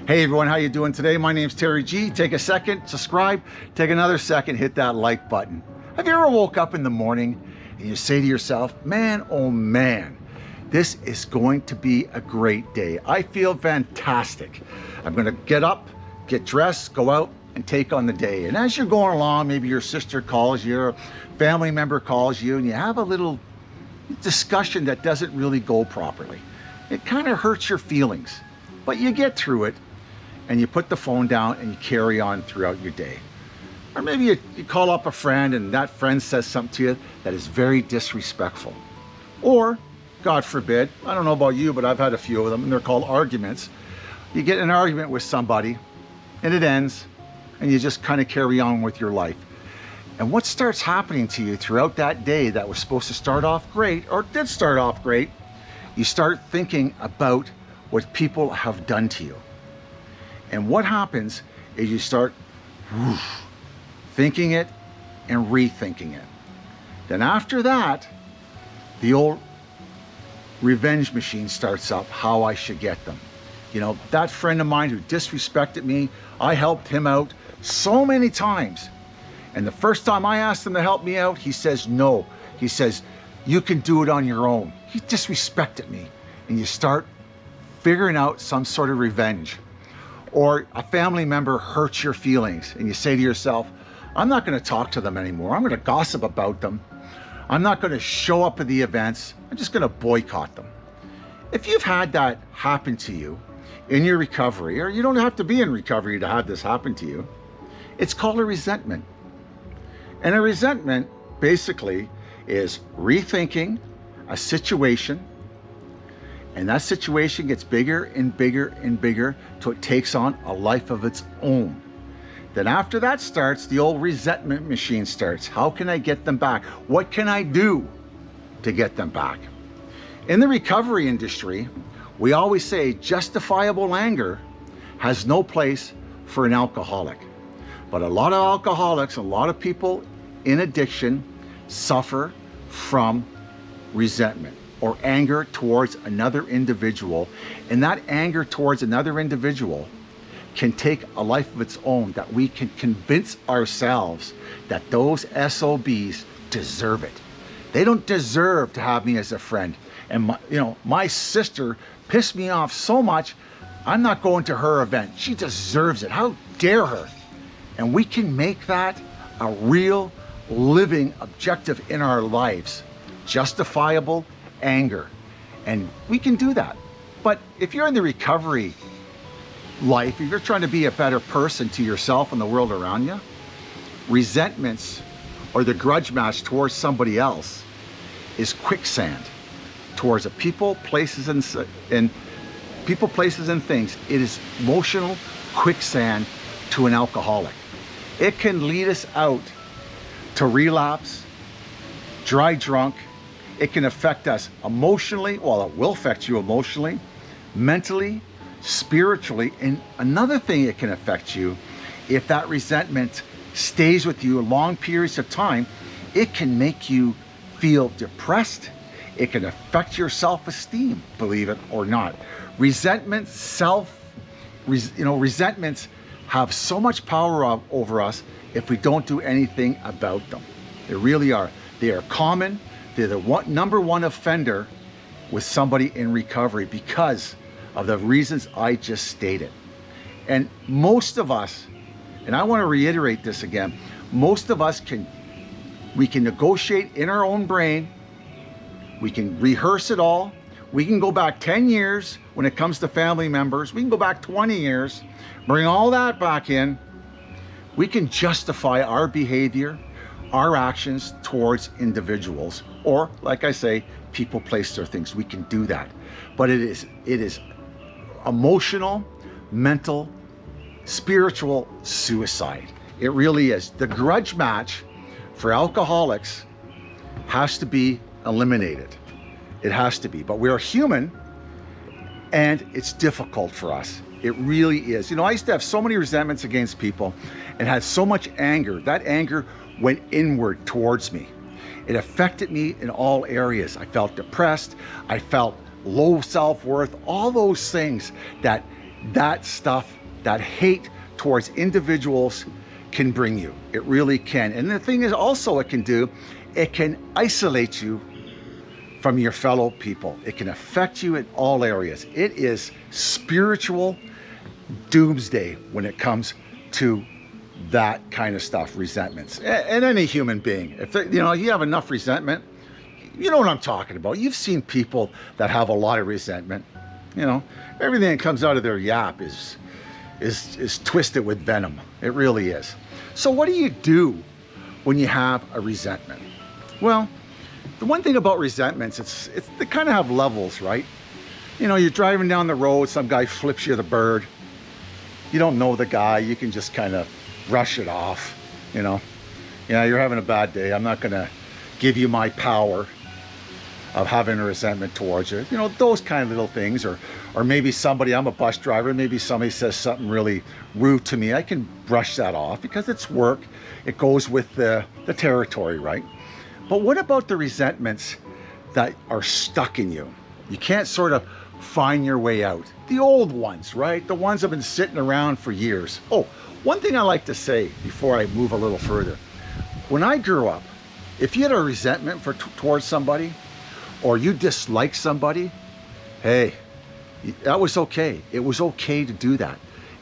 Hey everyone, how you doing today? My name's Terry G. Take a second, subscribe, take another second, hit that like button. Have you ever woke up in the morning and you say to yourself, man, oh man, this is going to be a great day. I feel fantastic. I'm gonna get up, get dressed, go out and take on the day. And as you're going along, maybe your sister calls you, or a family member calls you, and you have a little discussion that doesn't really go properly. It kind of hurts your feelings, but you get through it and you put the phone down and you carry on throughout your day. Or maybe you call up a friend and that friend says something to you that is very disrespectful. Or, God forbid, I don't know about you, but I've had a few of them, and they're called arguments. You get in an argument with somebody and it ends, and you just kind of carry on with your life. And what starts happening to you throughout that day that was supposed to start off great, or did start off great, you start thinking about what people have done to you. And what happens is you start thinking it and rethinking it. Then after that, the old revenge machine starts up, how I should get them. You know, that friend of mine who disrespected me, I helped him out so many times. And the first time I asked him to help me out, he says no. He says, you can do it on your own. He disrespected me. And you start figuring out some sort of revenge. Or a family member hurts your feelings and you say to yourself, I'm not going to talk to them anymore. I'm going to gossip about them. I'm not going to show up at the events. I'm just going to boycott them. If you've had that happen to you in your recovery, or you don't have to be in recovery to have this happen to you, it's called a resentment. And a resentment basically is rethinking a situation, and that situation gets bigger and bigger and bigger till it takes on a life of its own. Then after that starts, the old resentment machine starts. How can I get them back? What can I do to get them back? In the recovery industry, we always say justifiable anger has no place for an alcoholic. But a lot of alcoholics, a lot of people in addiction suffer from resentment or anger towards another individual. And that anger towards another individual can take a life of its own, that we can convince ourselves that those SOBs deserve it. They don't deserve to have me as a friend. And my sister pissed me off so much, I'm not going to her event. She deserves it. How dare her? And we can make that a real living objective in our lives. Justifiable anger. And we can do that. But if you're in the recovery life, if you're trying to be a better person to yourself and the world around you, resentments or the grudge match towards somebody else is quicksand towards a people, places, and things. It is emotional quicksand to an alcoholic. It can lead us out to relapse, dry drunk. It can affect us emotionally. Well, it will affect you emotionally, mentally, spiritually. And another thing it can affect you, if that resentment stays with you long periods of time, it can make you feel depressed. It can affect your self-esteem, believe it or not. Resentments have so much power over us if we don't do anything about them. They really are. They are common. They're the number one offender with somebody in recovery because of the reasons I just stated. And most of us, and I want to reiterate this again, most of us can negotiate in our own brain. We can rehearse it all. We can go back 10 years when it comes to family members. We can go back 20 years, bring all that back in. We can justify our behavior, our actions towards individuals, or like I say, people, place, or things. We can do that. But it is emotional, mental, spiritual suicide. It really is. The grudge match for alcoholics has to be eliminated. It has to be. But we are human, and it's difficult for us. It really is. You know, I used to have so many resentments against people and had so much anger. That anger went inward towards me. It affected me in all areas. I felt depressed. I felt low self-worth, all those things that that stuff, that hate towards individuals can bring you. It really can. And the thing is also it can isolate you from your fellow people. It can affect you in all areas. It is spiritual doomsday when it comes to that kind of stuff, resentments. And any human being, if you have enough resentment, you know what I'm talking about. You've seen people that have a lot of resentment. Everything that comes out of their yap is twisted with venom. It really is. So what do you do when you have a resentment? Well, the one thing about resentments, they kind of have levels, right? You're driving down the road, some guy flips you the bird. You don't know the guy, you can just kind of brush it off, you're having a bad day. I'm not gonna give you my power of having a resentment towards you. Those kind of little things, or maybe I'm a bus driver, maybe somebody says something really rude to me. I can brush that off because it's work. It goes with the territory, right? But what about the resentments that are stuck in you? You can't sort of find your way out. The old ones, right? The ones that have been sitting around for years. Oh, one thing I like to say before I move a little further. When I grew up, if you had a resentment towards somebody, or you dislike somebody, hey, that was okay. It was okay to do that.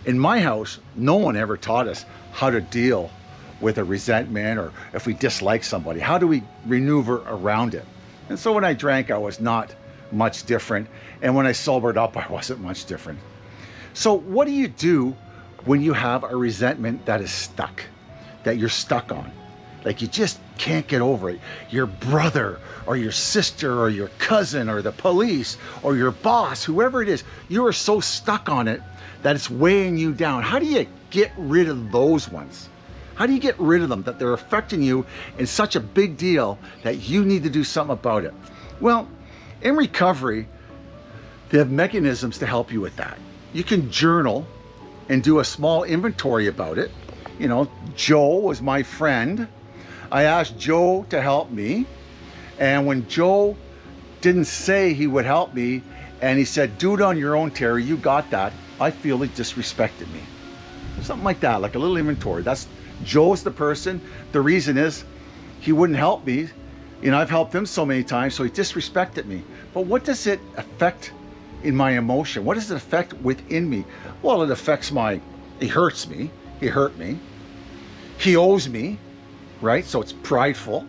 In my house, no one ever taught us how to deal with a resentment, or if we dislike somebody, how do we maneuver around it? And so when I drank, I was not much different. And when I sobered up, I wasn't much different. So what do you do when you have a resentment that is stuck, that you're stuck on? Like you just can't get over it. Your brother or your sister or your cousin or the police or your boss, whoever it is, you are so stuck on it that it's weighing you down. How do you get rid of those ones? How do you get rid of them, that they're affecting you in such a big deal that you need to do something about it? Well, in recovery, they have mechanisms to help you with that. You can journal and do a small inventory about it. Joe was my friend. I asked Joe to help me. And when Joe didn't say he would help me, and he said, do it on your own, Terry, you got that, I feel he disrespected me. Something like that, like a little inventory. Joe's the person. The reason is he wouldn't help me. I've helped him so many times, so he disrespected me. But what does it affect in my emotion? What does it affect within me? Well, it affects he hurts me. He hurt me. He owes me, right? So it's prideful.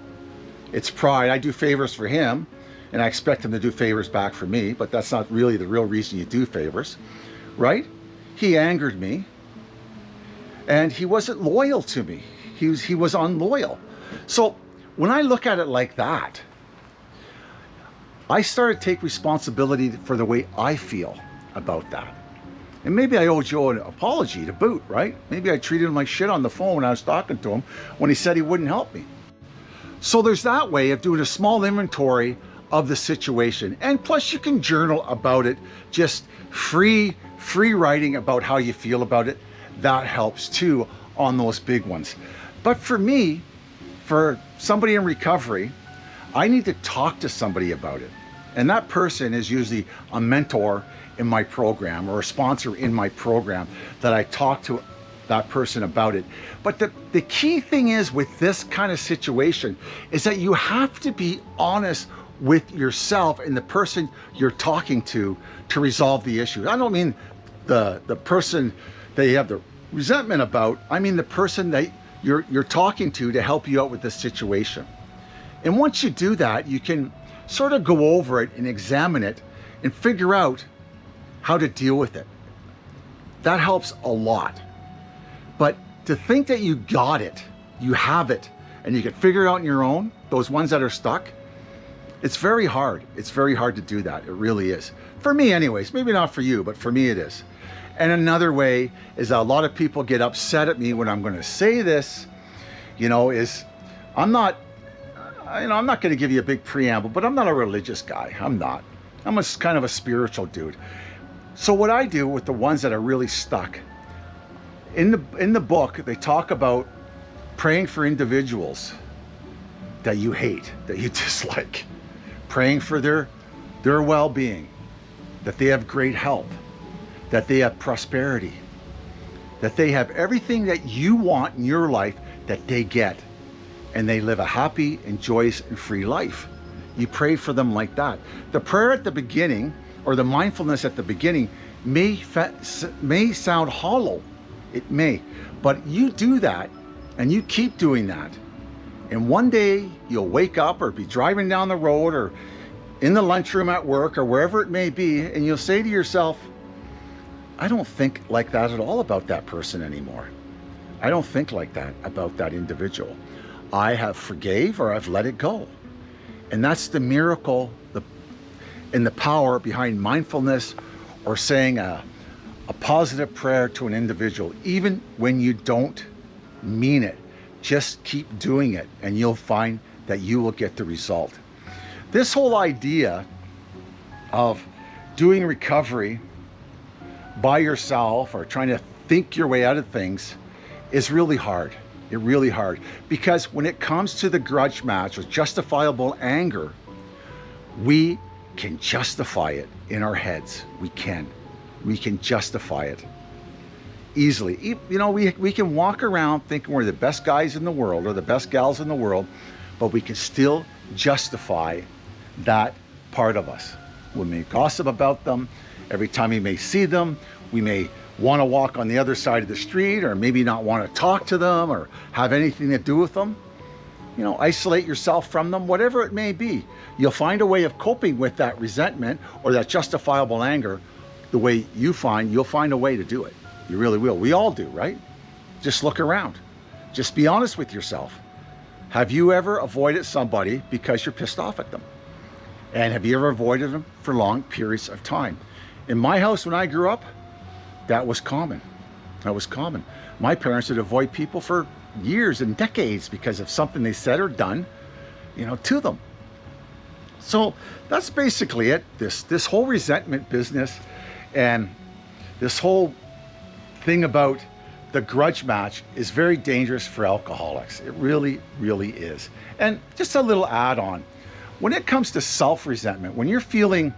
It's pride. I do favors for him, and I expect him to do favors back for me, but that's not really the real reason you do favors, right? He angered me, and he wasn't loyal to me. He was unloyal. So when I look at it like that, I started to take responsibility for the way I feel about that. And maybe I owe Joe an apology to boot, right? Maybe I treated him like shit on the phone when I was talking to him when he said he wouldn't help me. So there's that way of doing a small inventory of the situation. And plus you can journal about it, just free writing about how you feel about it. That helps too on those big ones. But for me, for somebody in recovery, I need to talk to somebody about it. And that person is usually a mentor in my program or a sponsor in my program that I talk to that person about it. But the key thing is with this kind of situation is that you have to be honest with yourself and the person you're talking to resolve the issue. I don't mean the person that you have the resentment about. I mean the person that you're talking to help you out with this situation. And once you do that, you can sort of go over it and examine it and figure out how to deal with it. That helps a lot. But to think that you got it, you have it, and you can figure it out on your own, those ones that are stuck, it's very hard. It's very hard to do that. It really is. For me anyways, maybe not for you, but for me it is. And another way is a lot of people get upset at me when I'm going to say this, is I'm not going to give you a big preamble, but I'm not a religious guy. I'm not. I'm kind of a spiritual dude. So what I do with the ones that are really stuck, in the book, they talk about praying for individuals that you hate, that you dislike, praying for their well-being, that they have great health, that they have prosperity, that they have everything that you want in your life that they get, and they live a happy and joyous and free life. You pray for them like that. The prayer at the beginning, or the mindfulness at the beginning, may sound hollow. It may, but you do that and you keep doing that. And one day you'll wake up or be driving down the road or in the lunchroom at work or wherever it may be, and you'll say to yourself, I don't think like that at all about that person anymore. I don't think like that about that individual. I have forgave, or I've let it go. And that's the miracle and the power behind mindfulness, or saying a positive prayer to an individual, even when you don't mean it. Just keep doing it and you'll find that you will get the result. This whole idea of doing recovery by yourself or trying to think your way out of things is really hard. It's really hard, because when it comes to the grudge match or justifiable anger, we can justify it in our heads. We can justify it easily. You know, we can walk around thinking we're the best guys in the world or the best gals in the world, but we can still justify that part of us. We may gossip about them. Every time we may see them, we may want to walk on the other side of the street, or maybe not want to talk to them or have anything to do with them. You know, isolate yourself from them, whatever it may be. You'll find a way of coping with that resentment or that justifiable anger the way you'll find a way to do it. You really will. We all do, right? Just look around. Just be honest with yourself. Have you ever avoided somebody because you're pissed off at them? And have you ever avoided them for long periods of time? In my house when I grew up, that was common. That was common. My parents would avoid people for years and decades because of something they said or done, you know, to them. So that's basically it. This whole resentment business and this whole thing about the grudge match is very dangerous for alcoholics. It really, really is. And just a little add-on. When it comes to self-resentment, when you're feeling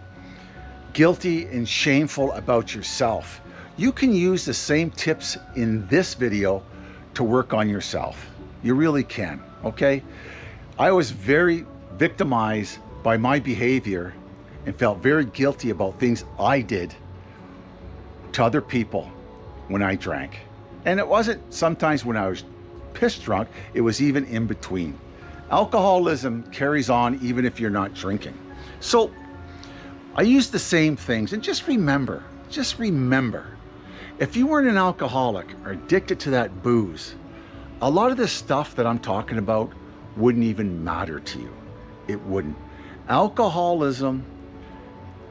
guilty and shameful about yourself, you can use the same tips in this video to work on yourself. You really can, okay? I was very victimized by my behavior and felt very guilty about things I did to other people when I drank. And it wasn't sometimes when I was pissed drunk, it was even in between. Alcoholism carries on even if you're not drinking. So I use the same things, and just remember, if you weren't an alcoholic or addicted to that booze, a lot of this stuff that I'm talking about wouldn't even matter to you. It wouldn't. Alcoholism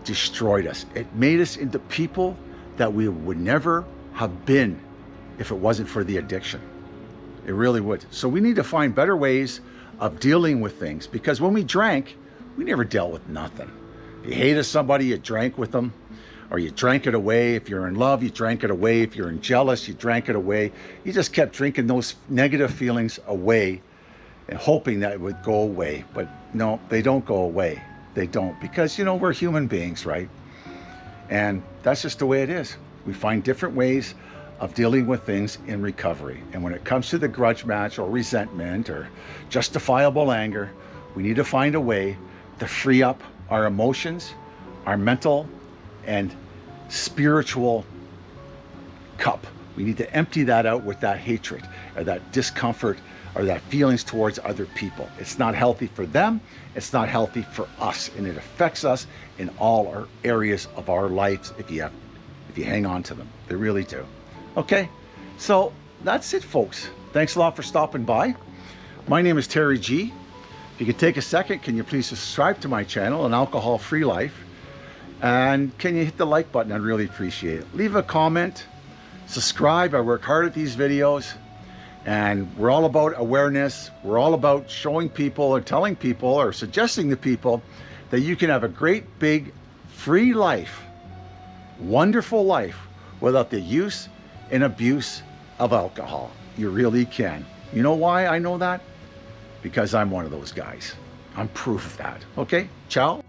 destroyed us. It made us into people that we would never have been if it wasn't for the addiction. It really would. So we need to find better ways of dealing with things, because when we drank, we never dealt with nothing. If you hated somebody, you drank with them, or you drank it away. If you're in love, you drank it away. If you're jealous, you drank it away. You just kept drinking those negative feelings away and hoping that it would go away. But no, they don't go away. They don't, because, you know, we're human beings, right? And that's just the way it is. We find different ways of dealing with things in recovery. And when it comes to the grudge match or resentment or justifiable anger, we need to find a way to free up our emotions, our mental and spiritual cup. We need to empty that out with that hatred or that discomfort or that feelings towards other people. It's not healthy for them. It's not healthy for us. And it affects us in all our areas of our lives if you hang on to them. They really do. Okay, so that's it, folks. Thanks a lot for stopping by. My name is Terry G. If you could take a second, can you please subscribe to my channel, An Alcohol-Free Life? And can you hit the like button? I'd really appreciate it. Leave a comment, subscribe. I work hard at these videos, and we're all about awareness. We're all about showing people or telling people or suggesting to people that you can have a great, big, free life, wonderful life without the use and abuse of alcohol. You really can. You know why I know that? Because I'm one of those guys. I'm proof of that. Okay, ciao.